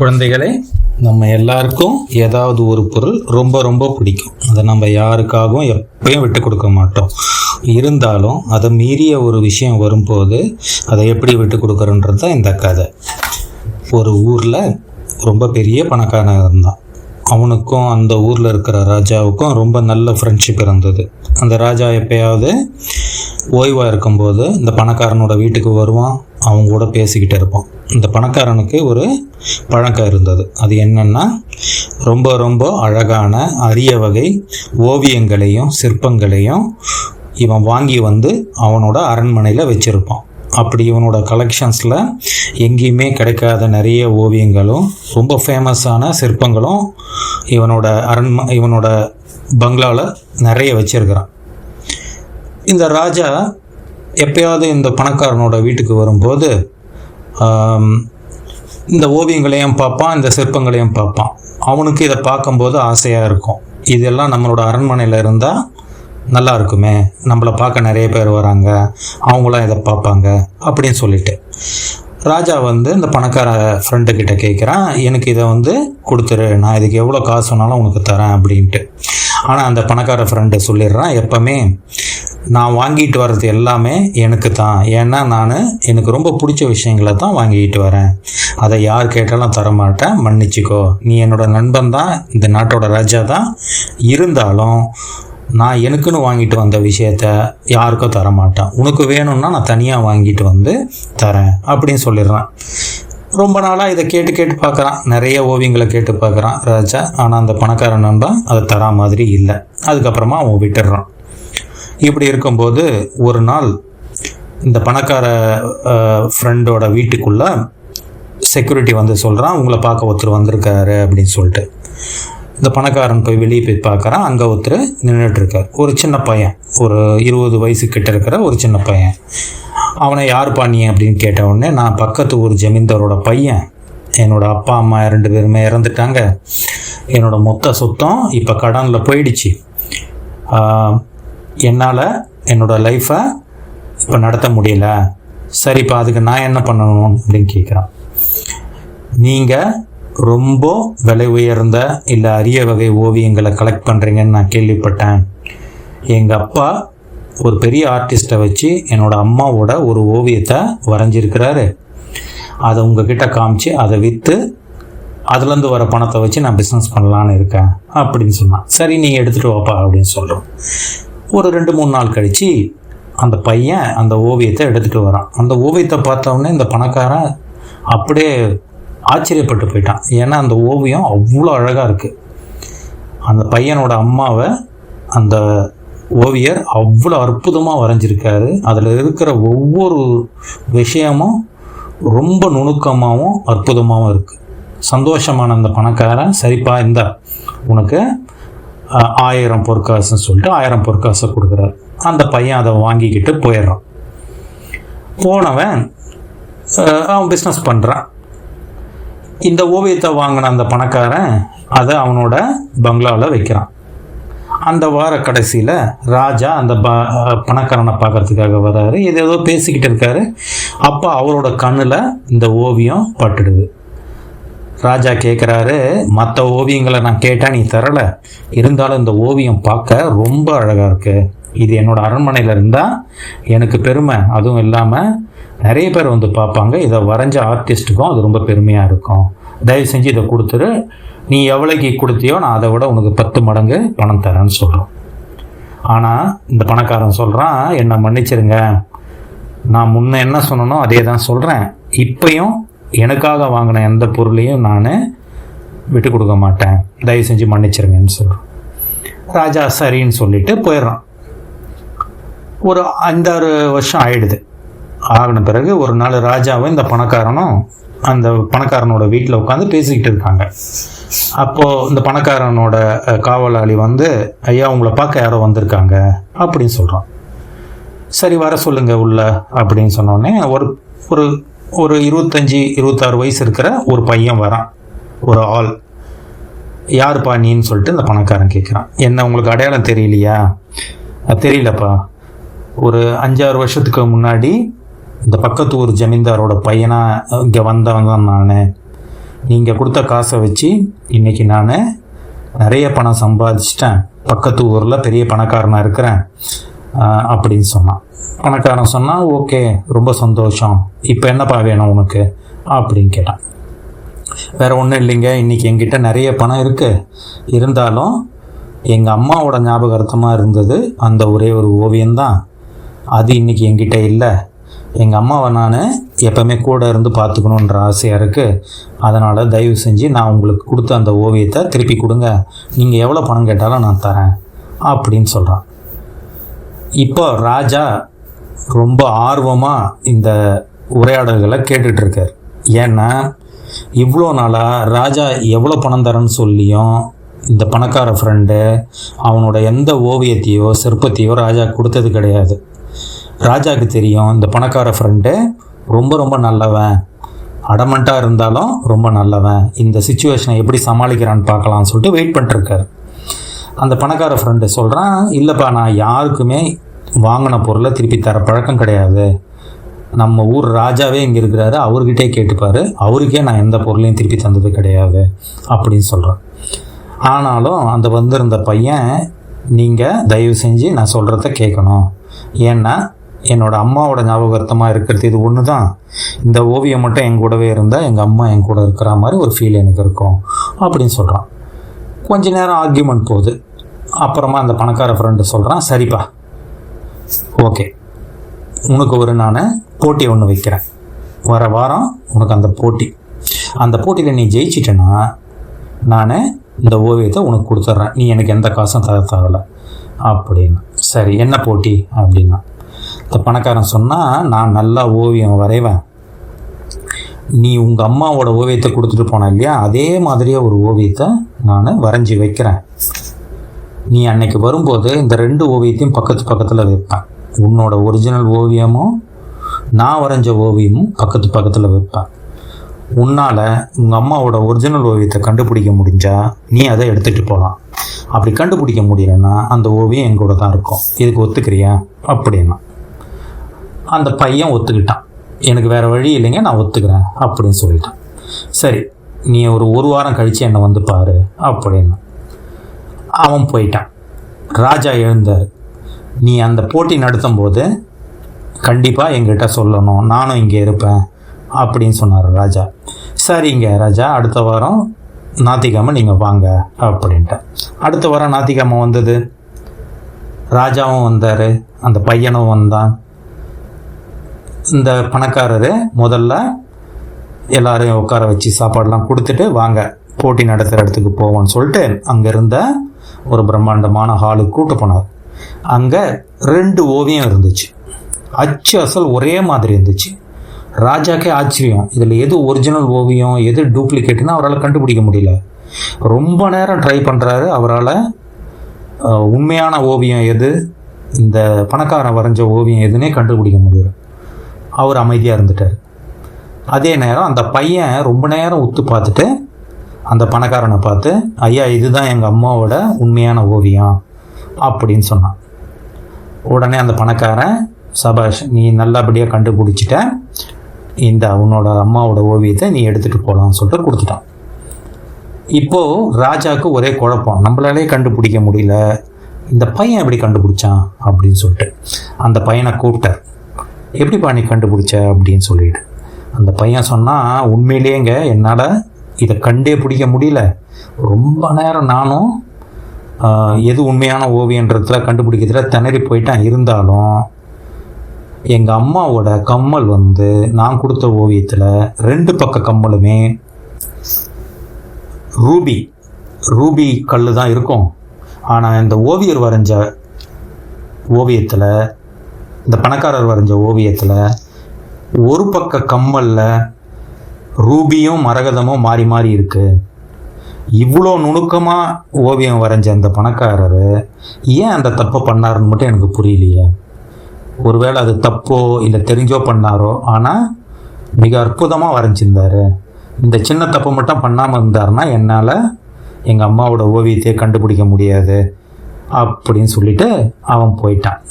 குழந்தைகளே, நம்ம எல்லாருக்கும் ஏதாவது ஒரு பொருள் ரொம்ப ரொம்ப பிடிக்கும். அதை நம்ம யாருக்காகவும் எப்பயும் விட்டு கொடுக்க மாட்டோம். இருந்தாலும் அதை மீறிய ஒரு விஷயம் வரும்போது அதை எப்படி விட்டு கொடுக்குறன்றது தான் இந்த கதை. ஒரு ஊரில் ரொம்ப பெரிய பணக்காரன் இருந்தான். அவனுக்கும் அந்த ஊரில் இருக்கிற ராஜாவுக்கும் ரொம்ப நல்ல ஃப்ரெண்ட்ஷிப் இருந்தது. அந்த ராஜா எப்பயாவது ஓய்வாக இருக்கும்போது இந்த பணக்காரனோட வீட்டுக்கு வருவான், அவங்க கூட பேசிக்கிட்டு இருப்பான். இந்த பணக்காரனுக்கு ஒரு பழக்கம் இருந்தது. அது என்னன்னா, ரொம்ப ரொம்ப அழகான அரிய வகை ஓவியங்களையும் சிற்பங்களையும் இவன் வாங்கி வந்து அவனோட அரண்மனையில் வச்சுருப்பான். அப்படி இவனோட கலெக்ஷன்ஸில் எங்கேயுமே கிடைக்காத நிறைய ஓவியங்களும் ரொம்ப ஃபேமஸான சிற்பங்களும் இவனோட பங்களாவில் நிறைய வச்சிருக்கிறான். இந்த ராஜா எப்பயாவது இந்த பணக்காரனோட வீட்டுக்கு வரும்போது இந்த ஓவியங்களையும் பார்ப்பான், இந்த சிற்பங்களையும் பார்ப்பான். அவனுக்கு இதை பார்க்கும்போது ஆசையாக இருக்கும். இதெல்லாம் நம்மளோட அரண்மனையில் இருந்தால் நல்லா இருக்குமே, நம்மளை பார்க்க நிறைய பேர் வராங்க, அவங்களாம் இதை பார்ப்பாங்க அப்படின்னு சொல்லிட்டு ராஜா இந்த பணக்கார ஃப்ரெண்டுக்கிட்ட கேட்குறான், எனக்கு இதை கொடுத்துரு, நான் இதுக்கு எவ்வளோ காசு சொன்னாலும் உனக்கு தரேன் அப்படின்ட்டு. ஆனால் அந்த பணக்கார ஃப்ரெண்டு சொல்லிடுறான், எப்பவுமே நான் வாங்கிட்டு வர்றது எல்லாமே எனக்கு தான், ஏன்னா எனக்கு ரொம்ப பிடிச்ச விஷயங்களை தான் வாங்கிட்டு வரேன், அதை யார் கேட்டாலும் தரமாட்டேன், மன்னிச்சிக்கோ, நீ என்னோட நண்பன் தான், இந்த நாட்டோட ராஜா தான், இருந்தாலும் நான் எனக்குன்னு வாங்கிட்டு வந்த விஷயத்த யாருக்கும் தரமாட்டேன், உனக்கு வேணும்னா நான் தனியாக வாங்கிட்டு தரேன் அப்படின்னு சொல்லிடுறேன். ரொம்ப நாளாக இதை கேட்டு பார்க்குறான், நிறைய ஓவியங்களை கேட்டு பார்க்குறான் ராஜா. ஆனால் அந்த பணக்கார நண்பன் அதை தரா மாதிரி இல்லை. அதுக்கப்புறமா அவன் விட்டுடுறான். இப்படி இருக்கும்போது ஒரு நாள் இந்த பணக்கார ஃப்ரெண்டோட வீட்டுக்குள்ளே செக்யூரிட்டி சொல்கிறான், உங்களை பார்க்க ஒருத்தர் வந்திருக்காரு அப்படின்னு சொல்லிட்டு. இந்த பணக்காரன் போய் வெளியே போய் பார்க்குறான். அங்கே ஒருத்தர் நின்றுட்டுருக்கார், ஒரு சின்ன பையன், ஒரு 20 வயசு கிட்ட இருக்கிற ஒரு சின்ன பையன். அவனை யார் பாணி அப்படின்னு கேட்ட உடனே, நான் பக்கத்து ஊர் ஜமீன்தாரோட பையன், என்னோட அப்பா அம்மா 2 பேருமே இறந்துட்டாங்க, என்னோட மொத்த சொத்தம் இப்போ கடனில் போயிடுச்சு, என்னால் என்னோட லைஃப்பை இப்போ நடத்த முடியல, சரிப்பா அதுக்கு நான் என்ன பண்ணணும் அப்படின்னு கேட்குறான். நீங்கள் ரொம்ப விலை உயர்ந்த இல்லை அரிய வகை ஓவியங்களை கலெக்ட் பண்ணுறீங்கன்னு நான் கேள்விப்பட்டேன். எங்கள் அப்பா ஒரு பெரிய ஆர்டிஸ்ட்டை வச்சு என்னோட அம்மாவோட ஒரு ஓவியத்தை வரைஞ்சிருக்கிறாரு, அதை உங்ககிட்ட காமிச்சு அதை விற்று அதுலேருந்து வர பணத்தை வச்சு நான் பிஸ்னஸ் பண்ணலான்னு இருக்கேன் அப்படின்னு சொன்னான். சரி, நீங்கள் எடுத்துகிட்டு வாப்பா அப்படின்னு சொல்கிறோம். ஒரு 2-3 நாள் கழித்து அந்த பையன் அந்த ஓவியத்தை எடுத்துகிட்டு வரான். அந்த ஓவியத்தை பார்த்தோன்னே இந்த பணக்காரன் அப்படியே ஆச்சரியப்பட்டு போயிட்டான். ஏன்னா அந்த ஓவியம் அவ்வளோ அழகாக இருக்குது. அந்த பையனோட அம்மாவை அந்த ஓவியர் அவ்வளோ அற்புதமாக வரைஞ்சிருக்காரு. அதில் இருக்கிற ஒவ்வொரு விஷயமும் ரொம்ப நுணுக்கமாகவும் அற்புதமாகவும் இருக்குது. சந்தோஷமான அந்த பணக்காரன், சரிப்பா இந்த உனக்கு 1000 பொற்காசுன்னு சொல்லிட்டு 1000 பொற்காசை கொடுக்குறாரு. அந்த பையன் அதை வாங்கிக்கிட்டு போயிடுறான். போனவன் அவன் பிஸ்னஸ் பண்ணுறான். இந்த ஓவியத்தை வாங்கின அந்த பணக்காரன் அதை அவனோட பங்களாவில் வைக்கிறான். அந்த வார கடைசியில் ராஜா அந்த பணக்காரனை பார்க்கறதுக்காக வராரு. ஏதோ பேசிக்கிட்டு இருக்காரு. அப்போ அவரோட கண்ணில் இந்த ஓவியம் பட்டுடுது. ராஜா கேட்குறாரு, மற்ற ஓவியங்களை நான் கேட்டால் நீ தரலை, இருந்தாலும் இந்த ஓவியம் பார்க்க ரொம்ப அழகாக இருக்கு, இது என்னோட அரண்மனையில் இருந்தால் எனக்கு பெருமை, அதுவும் இல்லாமல் நிறைய பேர் பார்ப்பாங்க, இதை வரைஞ்ச ஆர்டிஸ்ட்டுக்கும் அது ரொம்ப பெருமையாக இருக்கும், தயவு செஞ்சு இதை கொடுத்துரு, நீ எவ்வளோக்கு கொடுத்தியோ நான் அதை விட உனக்கு 10 மடங்கு பணம் தரேன்னு சொல்கிறோம். ஆனால் இந்த பணக்காரன் சொல்கிறான், என்னை மன்னிச்சிருங்க, நான் முன்ன என்ன சொன்னனோ அதே தான் சொல்கிறேன், இப்பையும் எனக்காக வாங்கின எந்த பொருளையும் நான் விட்டு கொடுக்க மாட்டேன், தயவு செஞ்சு மன்னிச்சிருங்கன்னு சொல்கிறோம். ராஜா சரின்னு சொல்லிட்டு போயிடுறான். ஒரு 5-6 வருஷம் ஆகின பிறகு ஒரு நாள் ராஜாவும் இந்த பணக்காரனும் அந்த பணக்காரனோட வீட்டில் உட்காந்து பேசிக்கிட்டு இருக்காங்க. அப்போது இந்த பணக்காரனோட காவலாளி ஐயா உங்களை பார்க்க யாரோ வந்திருக்காங்க அப்படின்னு சொல்கிறான். சரி வர சொல்லுங்க உள்ள அப்படின்னு சொன்னோடனே ஒரு 25-26 வயசு இருக்கிற ஒரு பையன் வரான், ஒரு ஆள். யாருப்பா நீன்னு சொல்லிட்டு இந்த பணக்காரன் கேட்குறான். என்ன உங்களுக்கு அடையாளம் தெரியலையா? தெரியலப்பா, ஒரு 5-6 வருஷத்துக்கு முன்னாடி இந்த பக்கத்து ஊர் ஜமீன்தாரோட பையனாக இங்கே வந்தவன் தான் நான், நீங்கள் கொடுத்த காசை வச்சு இன்றைக்கி நான் நிறைய பணம் சம்பாதிச்சிட்டேன், பக்கத்து ஊரில் பெரிய பணக்காரனாக இருக்கிறேன் அப்படின்னு சொன்னான். பணக்காரன் சொன்னான், ஓகே ரொம்ப சந்தோஷம், இப்போ என்னப்பா வேணும் உனக்கு அப்படின்னு கேட்டான். வேறு ஒன்றும் இல்லைங்க, இன்றைக்கி என்கிட்ட நிறைய பணம் இருக்குது, இருந்தாலும் எங்கள் அம்மாவோட ஞாபகார்த்தமாக இருந்தது அந்த ஒரே ஒரு ஓவியம்தான், அது இன்றைக்கி என்கிட்ட இல்லை. எங்கள் அம்மாவை நான் எப்போவுமே கூட இருந்து பார்த்துக்கணுன்ற ஆசையாக இருக்குது, அதனால் தயவு செஞ்சு நான் உங்களுக்கு கொடுத்த அந்த ஓவியத்தை திருப்பி கொடுங்க, நீங்கள் எவ்வளோ பணம் கேட்டாலும் நான் தரேன் அப்படின்னு சொல்கிறான். இப்போ ராஜா ரொம்ப ஆர்வமாக இந்த உரையாடல்களை கேட்டுட்ருக்கார். ஏன்னா இவ்வளோ நாளாக ராஜா எவ்வளோ பணம் தரேன்னு சொல்லியும் இந்த பணக்கார ஃப்ரெண்டு அவனோட எந்த ஓவியத்தையோ சிற்பத்தையோ ராஜா கொடுத்தது கிடையாது. ராஜாவுக்கு தெரியும் இந்த பணக்கார ஃப்ரெண்டு ரொம்ப ரொம்ப நல்லவன், அடமெண்ட்டாக இருந்தாலும் ரொம்ப நல்லவன், இந்த சுச்சுவேஷனை எப்படி சமாளிக்கிறான்னு பார்க்கலான்னு சொல்லிட்டு வெயிட் பண்ணிட்டுருக்காரு. அந்த பணக்கார ஃப்ரெண்டு சொல்கிறான், இல்லைப்பா நான் யாருக்குமே வாங்கின பொருளை திருப்பி தர பழக்கம் கிடையாது, நம்ம ஊர் ராஜாவே இங்கே இருக்கிறாரு, அவர்கிட்டே கேட்டுப்பார், அவருக்கே நான் எந்த பொருளையும் திருப்பி தந்தது கிடையாது அப்படின்னு சொல்கிறேன். ஆனாலும் அந்த வந்திருந்த பையன், நீங்கள் தயவு செஞ்சு நான் சொல்கிறத கேட்கணும், ஏன்னா என்னோடய அம்மாவோட ஞாபகார்த்தமாக இருக்கிறது இது ஒன்று தான், இந்த ஓவியம் மட்டும் என் கூடவே இருந்தால் எங்கள் அம்மா என் கூட இருக்கிற மாதிரி ஒரு ஃபீல் எனக்கு இருக்கும் அப்படின்னு சொல்கிறான். கொஞ்ச நேரம் ஆர்கியூமெண்ட் போகுது. அப்புறமா அந்த பணக்கார ஃப்ரெண்டு சொல்கிறான், சரிப்பா ஓகே, உனக்கு ஒரு நான் போட்டி ஒன்று வைக்கிறேன், வர வாரம் உனக்கு அந்த போட்டியில் நீ ஜெயிச்சிட்டேன்னா நான் இந்த ஓவியத்தை உனக்கு கொடுத்துட்றேன், நீ எனக்கு எந்த காசும் தர தேவையில்லை அப்படின்னு. சரி என்ன போட்டி அப்படின்னா, இந்த பணக்காரன் சொன்னால், நான் நல்லா ஓவியம் வரைவேன், நீ உங்கள் அம்மாவோட ஓவியத்தை கொடுத்துட்டு போன இல்லையா, அதே மாதிரியே ஒரு ஓவியத்தை நான் வரைஞ்சி வைக்கிறேன், நீ அன்னைக்கு வரும்போது இந்த 2 ஓவியத்தையும் பக்கத்தில் வைப்பேன், உன்னோட ஒரிஜினல் ஓவியமும் நான் வரைஞ்ச ஓவியமும் பக்கத்தில் வைப்பேன், உன்னால் உங்கள் அம்மாவோட ஒரிஜினல் ஓவியத்தை கண்டுபிடிக்க முடிஞ்சால் நீ அதை எடுத்துகிட்டு போகலாம், அப்படி கண்டுபிடிக்க முடியலன்னா அந்த ஓவியம் எங்கூட தான் இருக்கும், இதுக்கு ஒத்துக்கிறியா அப்படின்னா. அந்த பையன் ஒத்துக்கிட்டான், எனக்கு வேறு வழி இல்லைங்க நான் ஒத்துக்கிறேன் அப்படின்னு சொல்லிட்டான். சரி நீ ஒரு வாரம் கழித்து என்னை வந்து பாரு அப்படின்னு. அவன் போயிட்டான். ராஜா எழுந்தார். நீ அந்த போட்டி நடத்தும் போது கண்டிப்பாக எங்கிட்ட சொல்லணும், நானும் இங்கே இருப்பேன் அப்படின்னு சொன்னார் ராஜா. சரிங்க ராஜா, அடுத்த வாரம் ஞாயிற்றுக்கிழமை நீங்கள் வாங்க அப்படின்ட்டு. அடுத்த வாரம் ஞாயிற்றுக்கிழமை வந்தது. ராஜாவும் வந்தார், அந்த பையனும் வந்தான். இந்த பணக்காரர் முதல்ல எல்லாரையும் உட்கார வச்சு சாப்பாடெலாம் கொடுத்துட்டு, வாங்க போட்டி நடத்துகிற இடத்துக்கு போவோம்னு சொல்லிட்டு அங்கே இருந்த ஒரு பிரம்மாண்டமான ஹாலுக்கு கூட்டு போனார். அங்கே 2 ஓவியம் இருந்துச்சு, அச்சு அசல் ஒரே மாதிரி இருந்துச்சு. ராஜாக்கே ஆச்சரியம், இதில் எது ஒரிஜினல் ஓவியம் எது டூப்ளிகேட்னு அவரால் கண்டுபிடிக்க முடியல. ரொம்ப நேரம் ட்ரை பண்ணுறாரு, அவரால் உண்மையான ஓவியம் எது, இந்த பணக்காரன் வரைஞ்ச ஓவியம் எதுன்னே கண்டுபிடிக்க முடியல. அவர் அமைதியாக இருந்துட்டார். அதே நேரம் அந்த பையன் ரொம்ப நேரம் உத்து பார்த்துட்டு அந்த பணக்காரனை பார்த்து, ஐயா இதுதான் எங்கள் அம்மாவோட உண்மையான ஓவியம் அப்படின்னு சொன்னான். உடனே அந்த பணக்காரன், சபாஷ் நீ நல்லபடியாக கண்டுபிடிச்சிட்ட, இந்த உன்னோட அம்மாவோட ஓவியத்தை நீ எடுத்துகிட்டு போகலான்னு சொல்லிட்டு கொடுத்துட்டான். இப்போது ராஜாவுக்கு ஒரே குழப்பம், நம்மளாலே கண்டுபிடிக்க முடியல, இந்த பையன் எப்படி கண்டுபிடிச்சான் அப்படின்னு சொல்லிட்டு அந்த பையனை கூப்பிட்டார். எப்படிப்பா நீ கண்டுபிடிச்ச அப்படின்னு சொல்லிட்டு. அந்த பையன் சொன்னால், உண்மையிலேங்க என்னால் இதை கண்டே பிடிக்க முடியல, ரொம்ப நேரம் நானும் எது உண்மையான ஓவியன்றதுல கண்டுபிடிக்கிறதுல திணறி போயிட்டான், இருந்தாலும் எங்கள் அம்மாவோட கம்மல் வந்து நான் கொடுத்த ஓவியத்தில் 2 பக்க கம்மலுமே ரூபி கல் தான் இருக்கும். ஆனால் இந்த ஓவியர் வரைஞ்ச ஓவியத்தில், இந்த பணக்காரர் வரைஞ்ச ஓவியத்தில் ஒரு பக்க கம்மலில் ரூபியும் மரகதமும் மாறி மாறி இருக்குது. இவ்வளோ நுணுக்கமாக ஓவியம் வரைஞ்ச அந்த பணக்காரர் ஏன் அந்த தப்பை பண்ணாருன்னு மட்டும் எனக்கு புரியலையே. ஒருவேளை அது தப்போ இல்லை தெரிஞ்சோ பண்ணாரோ, ஆனால் மிக அற்புதமாக வரைஞ்சிருந்தார். இந்த சின்ன தப்பை மட்டும் பண்ணாமல் இருந்தாருன்னா என்னால் எங்கள் அம்மாவோட ஓவியத்தையே கண்டுபிடிக்க முடியாது அப்படின்னு சொல்லிட்டு அவன் போயிட்டான்.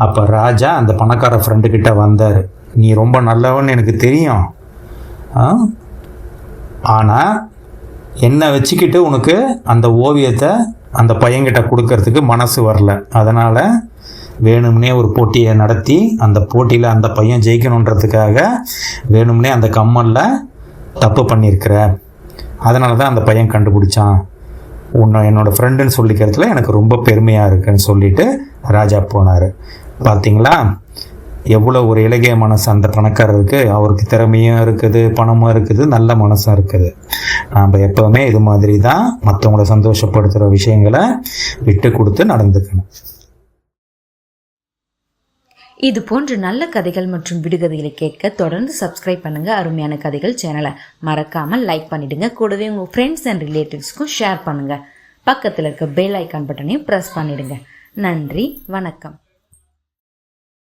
அப்போ ராஜா அந்த பணக்கார ஃப்ரெண்டுக்கிட்ட வந்தார். நீ ரொம்ப நல்லவன்னு எனக்கு தெரியும், ஆனால் என்னை வச்சுக்கிட்டு உனக்கு அந்த ஓவியத்தை அந்த பையன்கிட்ட கொடுக்கறதுக்கு மனசு வரல. அதனால் வேணும்னே ஒரு போட்டியை நடத்தி அந்த போட்டியில் அந்த பையன் ஜெயிக்கணுன்றதுக்காக வேணும்னே அந்த கம்மலில் தப்பு பண்ணியிருக்கிற. அதனால தான் அந்த பையன் கண்டுபிடிச்சான். உன்னை என்னோடய ஃப்ரெண்டுன்னு சொல்லிக்கிறதுல எனக்கு ரொம்ப பெருமையாக இருக்குன்னு சொல்லிட்டு ராஜா போனார். பார்த்தீங்களா எவ்வளோ ஒரு இலகிய மனசு அந்த பணக்காரருக்கு. அவருக்கு திறமையும் இருக்குது, பணமும் இருக்குது, நல்ல மனசும் இருக்குது. நாம் எப்போவுமே இது மாதிரி தான் மற்றவங்கள சந்தோஷப்படுத்துகிற விஷயங்களை விட்டு கொடுத்து நடந்துக்கணும். இது போன்ற நல்ல கதைகள் மற்றும் விடுகதைகளை கேட்க தொடர்ந்து சப்ஸ்கிரைப் பண்ணுங்க அருமையான கதைகள் சேனலை. மறக்காமல் லைக் பண்ணிடுங்க. கூடவே உங்கள் ஃப்ரெண்ட்ஸ் அண்ட் ரிலேட்டிவ்ஸ்க்கும் ஷேர் பண்ணுங்க. பக்கத்தில் இருக்க பெல் ஐக்கான் பட்டனையும் ப்ரெஸ் பண்ணிடுங்க. நன்றி, வணக்கம்.